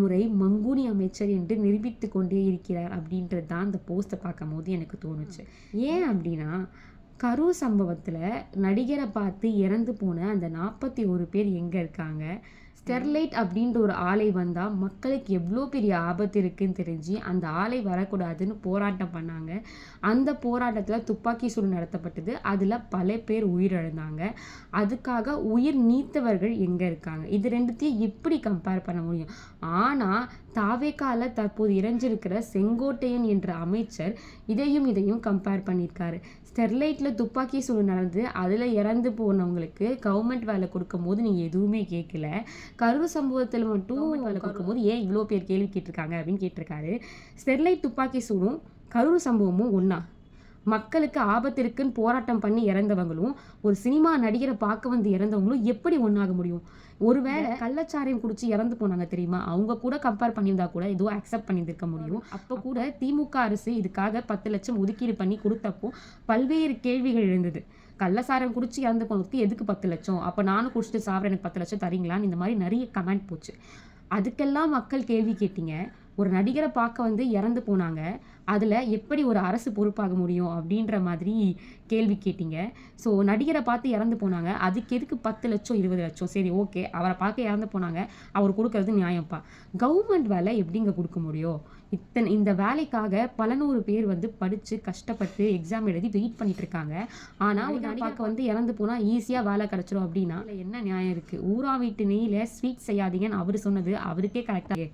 முறை மங்கூனி அமைச்சர் என்று நிரூபித்து கொண்டே இருக்கிறார் அப்படின்றது தான் அந்த போஸ்ட்டை பார்க்கும்போது எனக்கு தோணுச்சு. ஏன் அப்படின்னா, கரூர் சம்பவத்தில் நடிகரை பார்த்து இறந்து போன அந்த 41 பேர் எங்கே இருக்காங்க? ஸ்டெர்லைட் அப்படின்ற ஒரு ஆலை வந்தால் மக்களுக்கு எவ்வளோ பெரிய ஆபத்து இருக்குன்னு தெரிஞ்சு அந்த ஆலை வரக்கூடாதுன்னு போராட்டம் பண்ணாங்க. அந்த போராட்டத்தில் துப்பாக்கி சூடு நடத்தப்பட்டது. அதில் பல பேர் உயிரிழந்தாங்க. அதுக்காக உயிர் நீத்தவர்கள் எங்கே இருக்காங்க? இது ரெண்டுத்தையும் எப்படி கம்பேர் பண்ண முடியும்? ஆனால் தாவேக்கால தற்போது இறைஞ்சிருக்கிற செங்கோட்டையன் என்ற அமைச்சர் இதையும் கம்பேர் பண்ணியிருக்காரு. ஸ்டெர்லைட்டில் துப்பாக்கி சூடு நடந்து அதில் இறந்து போனவங்களுக்கு கவர்மெண்ட் வேலை கொடுக்கும் போது நீங்கள் எதுவுமே கேட்கல. கரூர் சம்பவத்தில் மட்டும் வேலை கொடுக்கும்போது ஏன் இவ்வளோ பேர் கேள்வி கேட்டிருக்காங்க அப்படின்னு கேட்டிருக்காரு. ஸ்டெர்லைட் துப்பாக்கி சூடும் கரூர் சம்பவமும் ஒன்றா? மக்களுக்கு ஆபத்து இருக்குன்னு போராட்டம் பண்ணி இறந்தவங்களும் ஒரு சினிமா நடிகரை பார்க்க வந்து இறந்தவங்களும் எப்படி ஒன்றாக முடியும்? ஒருவேளை கள்ளச்சாராயம் குடிச்சு இறந்து போனாங்க தெரியுமா, அவங்க கூட கம்பேர் பண்ணியிருந்தா கூட எதுவும் அக்செப்ட் பண்ணியிருக்க முடியும். அப்போ கூட திமுக அரசு இதுக்காக 10 லட்சம் ஒதுக்கீடு பண்ணி கொடுத்தப்போ பல்வேறு கேள்விகள் எழுந்தது. கள்ளசாரம் குடிச்சு இறந்து போனதுக்கு எதுக்கு 10 லட்சம்? அப்போ நானும் குடிச்சிட்டு சாப்பிட்ற எனக்கு 10 லட்சம் தரீங்களான்னு இந்த மாதிரி நிறைய கமெண்ட் போச்சு. அதுக்கெல்லாம் மக்கள் கேள்வி கேட்டீங்க. ஒரு நடிகரை பார்க்க வந்து இறந்து போனாங்க, அதில் எப்படி ஒரு அரசு பொறுப்பாக முடியும் அப்படின்ற மாதிரி கேள்வி கேட்டீங்க. ஸோ நடிகரை பார்த்து இறந்து போனாங்க, அதுக்கு எதுக்கு 10 லட்சம் 20 லட்சம்? சரி, ஓகே, அவரை பார்க்க இறந்து போனாங்க, அவர் கொடுக்கறது நியாயம்ப்பா. கவர்மெண்ட் வேலை எப்படிங்க கொடுக்க முடியும்? இந்த வேலைக்காக பல நூறு பேர் வந்து படித்து கஷ்டப்பட்டு எக்ஸாம் எழுதி வெயிட் பண்ணிட்டு இருக்காங்க. ஆனால் ஒரு நடிகருக்கு வந்து இறந்து போனால் ஈஸியாக வேலை கிடச்சிரும் அப்படின்னா என்ன நியாயம் இருக்குது? ஊரா வீட்டு நெய்யில் ஸ்வீட் செய்யாதீங்கன்னு அவர் சொன்னது அவருக்கே கரெக்டாக